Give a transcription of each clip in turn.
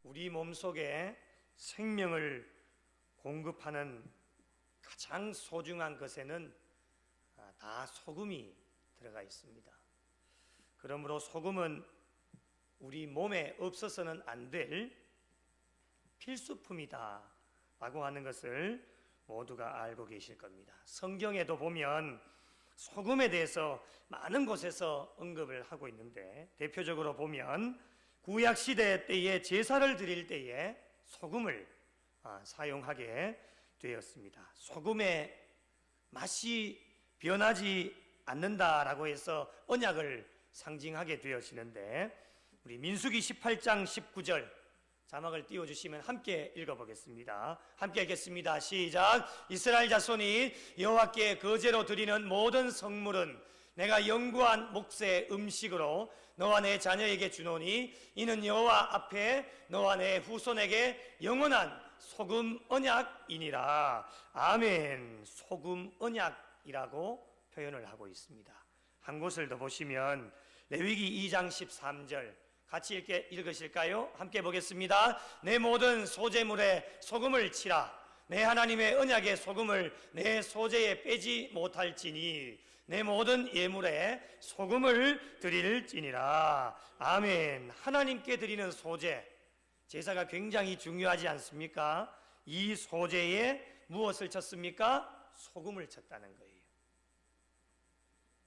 우리 몸속에 생명을 공급하는 가장 소중한 것에는 다 소금이 들어가 있습니다. 그러므로 소금은 우리 몸에 없어서는 안 될 필수품이다 라고 하는 것을 모두가 알고 계실 겁니다. 성경에도 보면 소금에 대해서 많은 곳에서 언급을 하고 있는데, 대표적으로 보면 구약시대 때에 제사를 드릴 때에 소금을 사용하게 되었습니다. 소금의 맛이 변하지 않는다라고 해서 언약을 상징하게 되어지는데, 우리 민수기 18장 19절 자막을 띄워주시면 함께 읽어보겠습니다. 함께 읽겠습니다. 시작. 이스라엘 자손이 여호와께 거제로 드리는 모든 성물은 내가 영구한 몫의 음식으로 너와 내 자녀에게 주노니 이는 여호와 앞에 너와 내 후손에게 영원한 소금 언약이니라. 아멘. 소금 언약이라고 표현을 하고 있습니다. 한 곳을 더 보시면 레위기 2장 13절 같이 읽으실까요? 함께 보겠습니다. 내 모든 소제물에 소금을 치라. 내 하나님의 언약의 소금을 내 소제에 빼지 못할지니 내 모든 예물에 소금을 드릴지니라. 아멘. 하나님께 드리는 소제, 제사가 굉장히 중요하지 않습니까? 이 소제에 무엇을 쳤습니까? 소금을 쳤다는 거예요.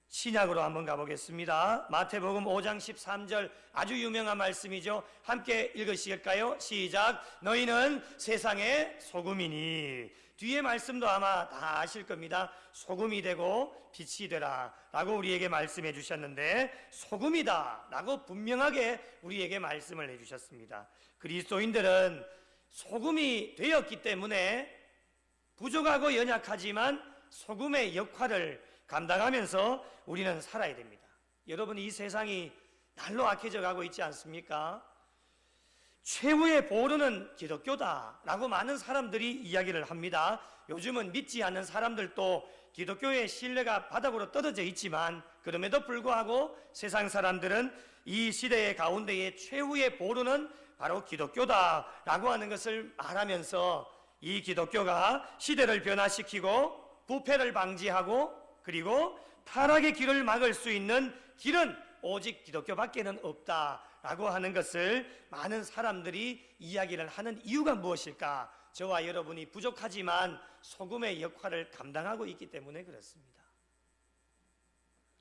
신약으로 한번 가보겠습니다. 마태복음 5장 13절 아주 유명한 말씀이죠. 함께 읽으실까요? 시작. 너희는 세상의 소금이니. 뒤에 말씀도 아마 다 아실 겁니다. 소금이 되고 빛이 되라 라고 우리에게 말씀해 주셨는데, 소금이다 라고 분명하게 우리에게 말씀을 해 주셨습니다. 그리스도인들은 소금이 되었기 때문에 부족하고 연약하지만 소금의 역할을 감당하면서 우리는 살아야 됩니다. 여러분, 이 세상이 날로 악해져 가고 있지 않습니까? 최후의 보루는 기독교다 라고 많은 사람들이 이야기를 합니다. 요즘은 믿지 않는 사람들도 기독교의 신뢰가 바닥으로 떨어져 있지만, 그럼에도 불구하고 세상 사람들은 이 시대의 가운데에 최후의 보루는 바로 기독교다 라고 하는 것을 말하면서, 이 기독교가 시대를 변화시키고 부패를 방지하고 그리고 타락의 길을 막을 수 있는 길은 오직 기독교밖에는 없다라고 하는 것을 많은 사람들이 이야기를 하는 이유가 무엇일까? 저와 여러분이 부족하지만 소금의 역할을 감당하고 있기 때문에 그렇습니다.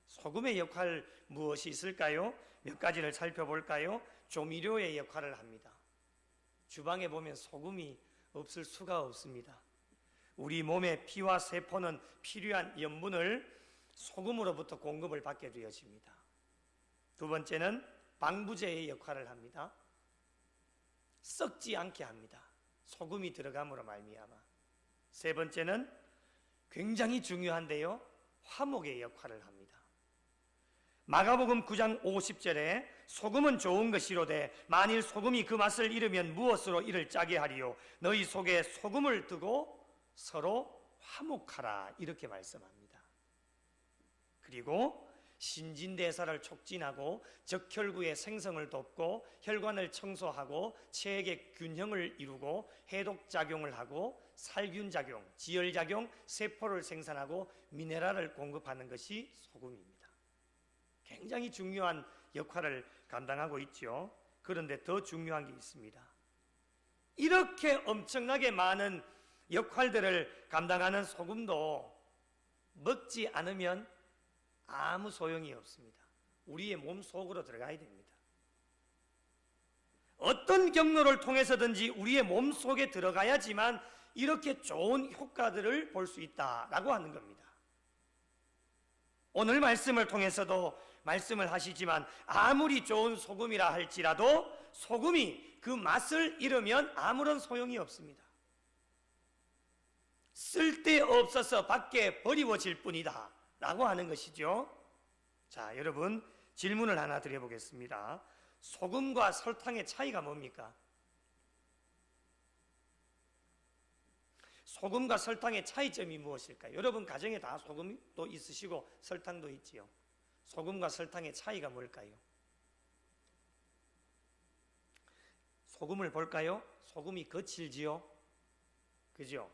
소금의 역할 무엇이 있을까요? 몇 가지를 살펴볼까요? 조미료의 역할을 합니다. 주방에 보면 소금이 없을 수가 없습니다. 우리 몸의 피와 세포는 필요한 염분을 소금으로부터 공급을 받게 되어집니다. 두 번째는 방부제의 역할을 합니다. 썩지 않게 합니다. 소금이 들어감으로 말미암아. 세 번째는 굉장히 중요한데요, 화목의 역할을 합니다. 마가복음 9장 50절에 소금은 좋은 것이로되 만일 소금이 그 맛을 잃으면 무엇으로 이를 짜게 하리요? 너희 속에 소금을 두고 서로 화목하라, 이렇게 말씀합니다. 그리고 신진대사를 촉진하고 적혈구의 생성을 돕고 혈관을 청소하고 체액의 균형을 이루고 해독작용을 하고 살균작용, 지혈작용, 세포를 생산하고 미네랄을 공급하는 것이 소금입니다. 굉장히 중요한 역할을 감당하고 있죠. 그런데 더 중요한 게 있습니다. 이렇게 엄청나게 많은 역할들을 감당하는 소금도 먹지 않으면 아무 소용이 없습니다. 우리의 몸 속으로 들어가야 됩니다. 어떤 경로를 통해서든지 우리의 몸 속에 들어가야지만 이렇게 좋은 효과들을 볼 수 있다라고 하는 겁니다. 오늘 말씀을 통해서도 말씀을 하시지만 아무리 좋은 소금이라 할지라도 소금이 그 맛을 잃으면 아무런 소용이 없습니다. 쓸데없어서 밖에 버리워질 뿐이다 라고 하는 것이죠. 자, 여러분, 질문을 하나 드려보겠습니다. 소금과 설탕의 차이가 뭡니까? 소금과 설탕의 차이점이 무엇일까요? 여러분 가정에 다 소금도 있으시고 설탕도 있지요. 소금과 설탕의 차이가 뭘까요? 소금을 볼까요? 소금이 거칠지요? 그죠?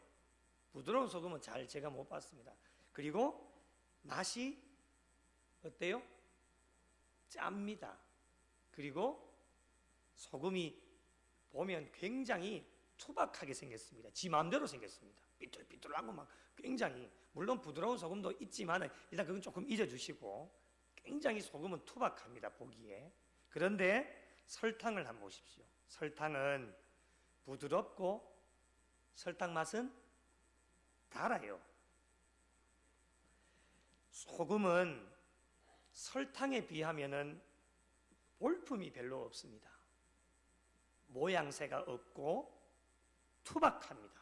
부드러운 소금은 잘 제가 못 봤습니다. 그리고 맛이 어때요? 짭니다. 그리고 소금이 보면 굉장히 투박하게 생겼습니다. 지 마음대로 생겼습니다. 삐뚤삐뚤하고 막 굉장히, 물론 부드러운 소금도 있지만 일단 그건 조금 잊어주시고, 굉장히 소금은 투박합니다, 보기에. 그런데 설탕을 한번 보십시오. 설탕은 부드럽고 설탕 맛은 달아요. 소금은 설탕에 비하면은 볼품이 별로 없습니다. 모양새가 없고 투박합니다.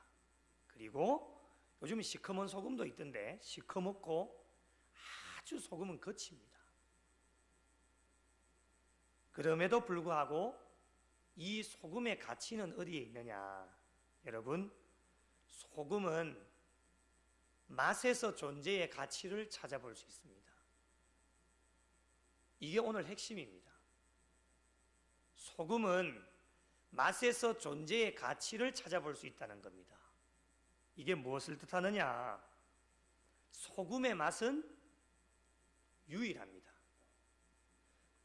그리고 요즘 시커먼 소금도 있던데 시커멓고 아주 소금은 거칩니다. 그럼에도 불구하고 이 소금의 가치는 어디에 있느냐? 여러분, 소금은 맛에서 존재의 가치를 찾아볼 수 있습니다. 이게 오늘 핵심입니다. 소금은 맛에서 존재의 가치를 찾아볼 수 있다는 겁니다. 이게 무엇을 뜻하느냐? 소금의 맛은 유일합니다.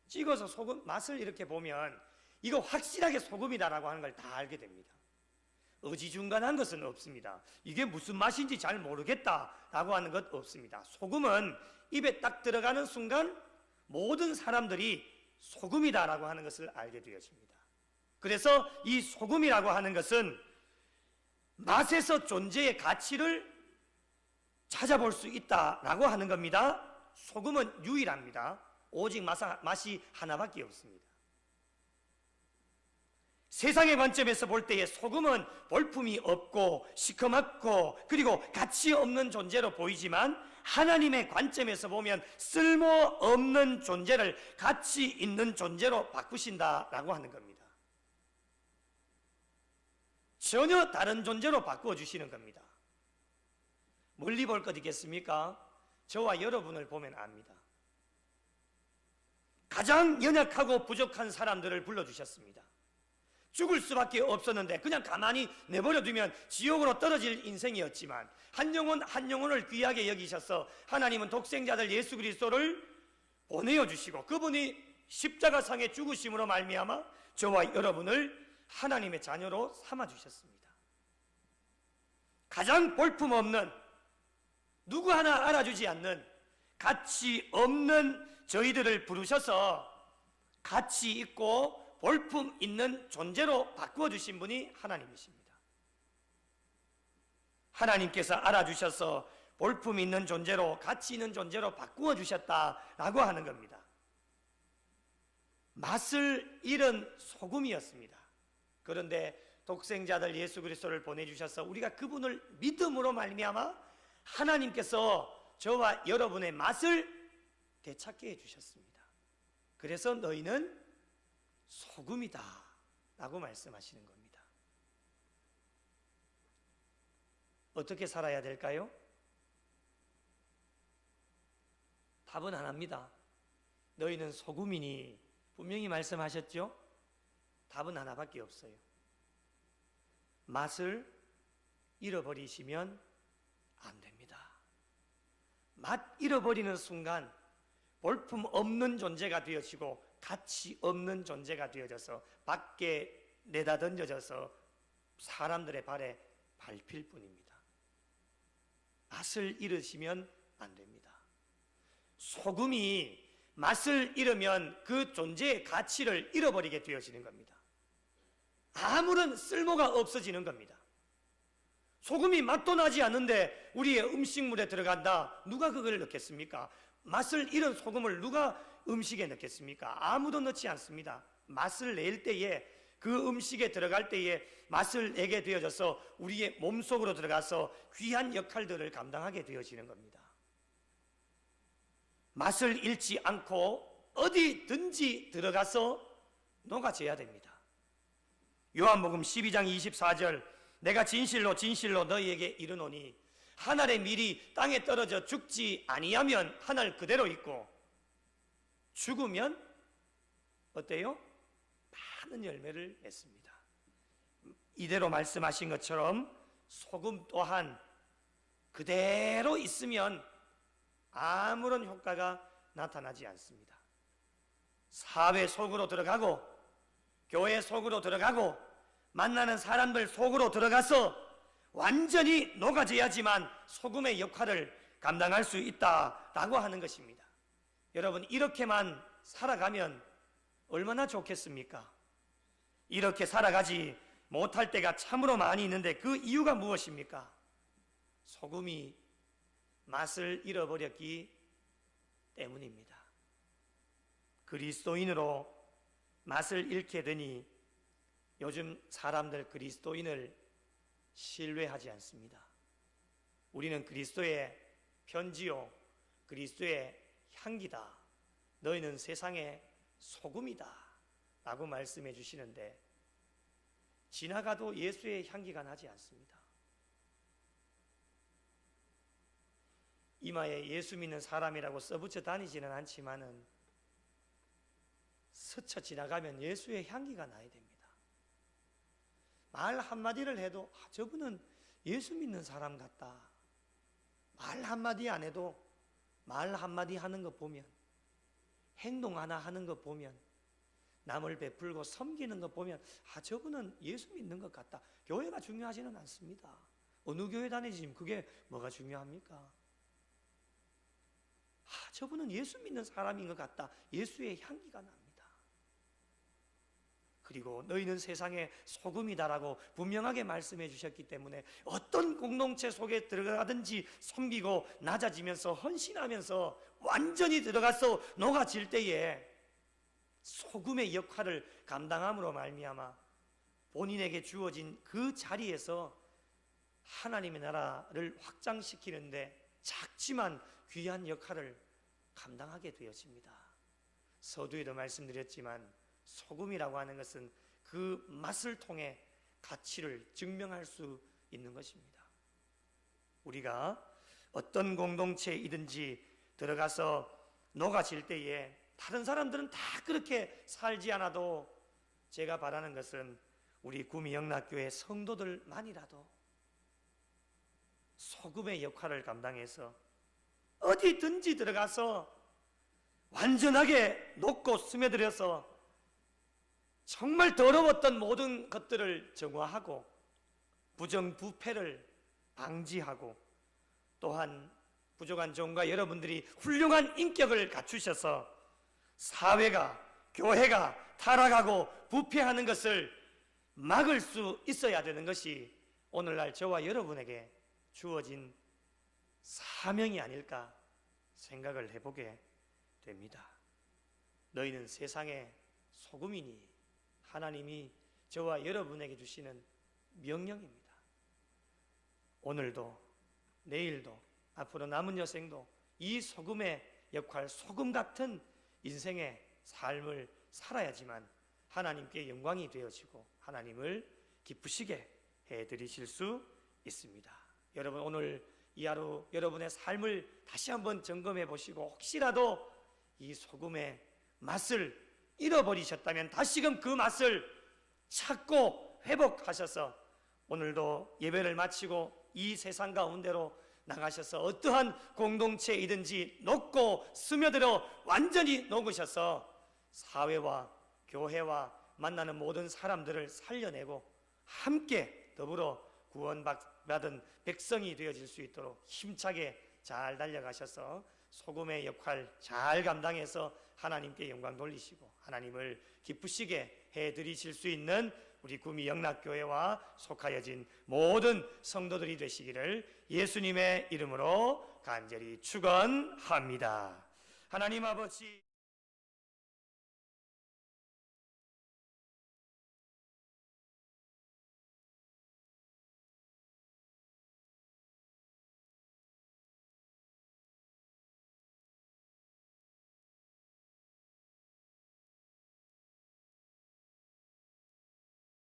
찍어서 소금 맛을 이렇게 보면 이거 확실하게 소금이다라고 하는 걸 다 알게 됩니다. 어지중간한 것은 없습니다. 이게 무슨 맛인지 잘 모르겠다라고 하는 것 없습니다. 소금은 입에 딱 들어가는 순간 모든 사람들이 소금이다라고 하는 것을 알게 되어집니다. 그래서 이 소금이라고 하는 것은 맛에서 존재의 가치를 찾아볼 수 있다라고 하는 겁니다. 소금은 유일합니다. 오직 맛이 하나밖에 없습니다. 세상의 관점에서 볼 때에 소금은 볼품이 없고 시커멓고 그리고 가치 없는 존재로 보이지만, 하나님의 관점에서 보면 쓸모없는 존재를 가치 있는 존재로 바꾸신다라고 하는 겁니다. 전혀 다른 존재로 바꾸어 주시는 겁니다. 멀리 볼 것 있겠습니까? 저와 여러분을 보면 압니다. 가장 연약하고 부족한 사람들을 불러주셨습니다. 죽을 수밖에 없었는데 그냥 가만히 내버려두면 지옥으로 떨어질 인생이었지만, 한 영혼 한 영혼을 귀하게 여기셔서 하나님은 독생자들 예수 그리스도를 보내어 주시고 그분이 십자가상에 죽으심으로 말미암아 저와 여러분을 하나님의 자녀로 삼아 주셨습니다. 가장 볼품없는, 누구 하나 알아주지 않는 가치 없는 저희들을 부르셔서 가치 있고 볼품 있는 존재로 바꾸어 주신 분이 하나님이십니다. 하나님께서 알아주셔서 볼품 있는 존재로, 가치 있는 존재로 바꾸어 주셨다라고 하는 겁니다. 맛을 잃은 소금이었습니다. 그런데 독생자들 예수 그리스도를 보내주셔서 우리가 그분을 믿음으로 말미암아 하나님께서 저와 여러분의 맛을 되찾게 해주셨습니다. 그래서 너희는 소금이다 라고 말씀하시는 겁니다. 어떻게 살아야 될까요? 답은 하나입니다. 너희는 소금이니, 분명히 말씀하셨죠? 답은 하나밖에 없어요. 맛을 잃어버리시면 안 됩니다. 맛 잃어버리는 순간 볼품 없는 존재가 되어지고 가치 없는 존재가 되어져서 밖에 내다 던져져서 사람들의 발에 밟힐 뿐입니다. 맛을 잃으시면 안 됩니다. 소금이 맛을 잃으면 그 존재의 가치를 잃어버리게 되어지는 겁니다. 아무런 쓸모가 없어지는 겁니다. 소금이 맛도 나지 않는데 우리의 음식물에 들어간다. 누가 그걸 넣겠습니까? 맛을 잃은 소금을 누가 음식에 넣겠습니까? 아무도 넣지 않습니다. 맛을 낼 때에, 그 음식에 들어갈 때에 맛을 내게 되어져서 우리의 몸속으로 들어가서 귀한 역할들을 감당하게 되어지는 겁니다. 맛을 잃지 않고 어디든지 들어가서 녹아져야 됩니다. 요한복음 12장 24절, 내가 진실로 진실로 너희에게 이르노니 하늘의 밀이 땅에 떨어져 죽지 아니하면 하늘 그대로 있고 죽으면 어때요? 많은 열매를 맺습니다. 이대로 말씀하신 것처럼 소금 또한 그대로 있으면 아무런 효과가 나타나지 않습니다. 사회 속으로 들어가고 교회 속으로 들어가고 만나는 사람들 속으로 들어가서 완전히 녹아져야지만 소금의 역할을 감당할 수 있다라고 하는 것입니다. 여러분, 이렇게만 살아가면 얼마나 좋겠습니까? 이렇게 살아가지 못할 때가 참으로 많이 있는데 그 이유가 무엇입니까? 소금이 맛을 잃어버렸기 때문입니다. 그리스도인으로 맛을 잃게 되니 요즘 사람들 그리스도인을 신뢰하지 않습니다. 우리는 그리스도의 편지요, 그리스도의 향기다. 너희는 세상의 소금이다 라고 말씀해 주시는데 지나가도 예수의 향기가 나지 않습니다. 이마에 예수 믿는 사람이라고 써붙여 다니지는 않지만은 스쳐 지나가면 예수의 향기가 나야 됩니다. 말 한마디를 해도 저분은 예수 믿는 사람 같다. 말 한마디 안 해도 말 한마디 하는 거 보면, 행동 하나 하는 거 보면, 남을 베풀고 섬기는 거 보면 저분은 예수 믿는 것 같다. 교회가 중요하지는 않습니다. 어느 교회 다니지 그게 뭐가 중요합니까? 저분은 예수 믿는 사람인 것 같다. 예수의 향기가 납니다. 그리고 너희는 세상의 소금이다라고 분명하게 말씀해 주셨기 때문에 어떤 공동체 속에 들어가든지 섬기고 낮아지면서 헌신하면서 완전히 들어가서 녹아질 때에 소금의 역할을 감당함으로 말미암아 본인에게 주어진 그 자리에서 하나님의 나라를 확장시키는데 작지만 귀한 역할을 감당하게 되어집니다. 서두에도 말씀드렸지만 소금이라고 하는 것은 그 맛을 통해 가치를 증명할 수 있는 것입니다. 우리가 어떤 공동체이든지 들어가서 녹아질 때에 다른 사람들은 다 그렇게 살지 않아도 제가 바라는 것은 우리 구미영락교회 성도들만이라도 소금의 역할을 감당해서 어디든지 들어가서 완전하게 녹고 스며들어서 정말 더러웠던 모든 것들을 정화하고 부정부패를 방지하고 또한 부족한 종과 여러분들이 훌륭한 인격을 갖추셔서 사회가, 교회가 타락하고 부패하는 것을 막을 수 있어야 되는 것이 오늘날 저와 여러분에게 주어진 사명이 아닐까 생각을 해보게 됩니다. 너희는 세상의 소금이니 하나님이 저와 여러분에게 주시는 명령입니다. 오늘도 내일도 앞으로 남은 여생도 이 소금의 역할, 소금 같은 인생의 삶을 살아야지만 하나님께 영광이 되어지고 하나님을 기쁘시게 해드리실 수 있습니다. 여러분, 오늘 이 하루 여러분의 삶을 다시 한번 점검해 보시고 혹시라도 이 소금의 맛을 잃어버리셨다면 다시금 그 맛을 찾고 회복하셔서 오늘도 예배를 마치고 이 세상 가운데로 나가셔서 어떠한 공동체이든지 녹고 스며들어 완전히 녹으셔서 사회와 교회와 만나는 모든 사람들을 살려내고 함께 더불어 구원받은 백성이 되어질 수 있도록 힘차게 잘 달려가셔서 소금의 역할 잘 감당해서 하나님께 영광 돌리시고 하나님을 기쁘시게 해드리실 수 있는 우리 구미영락교회와 속하여진 모든 성도들이 되시기를 예수님의 이름으로 간절히 축원합니다. 하나님 아버지,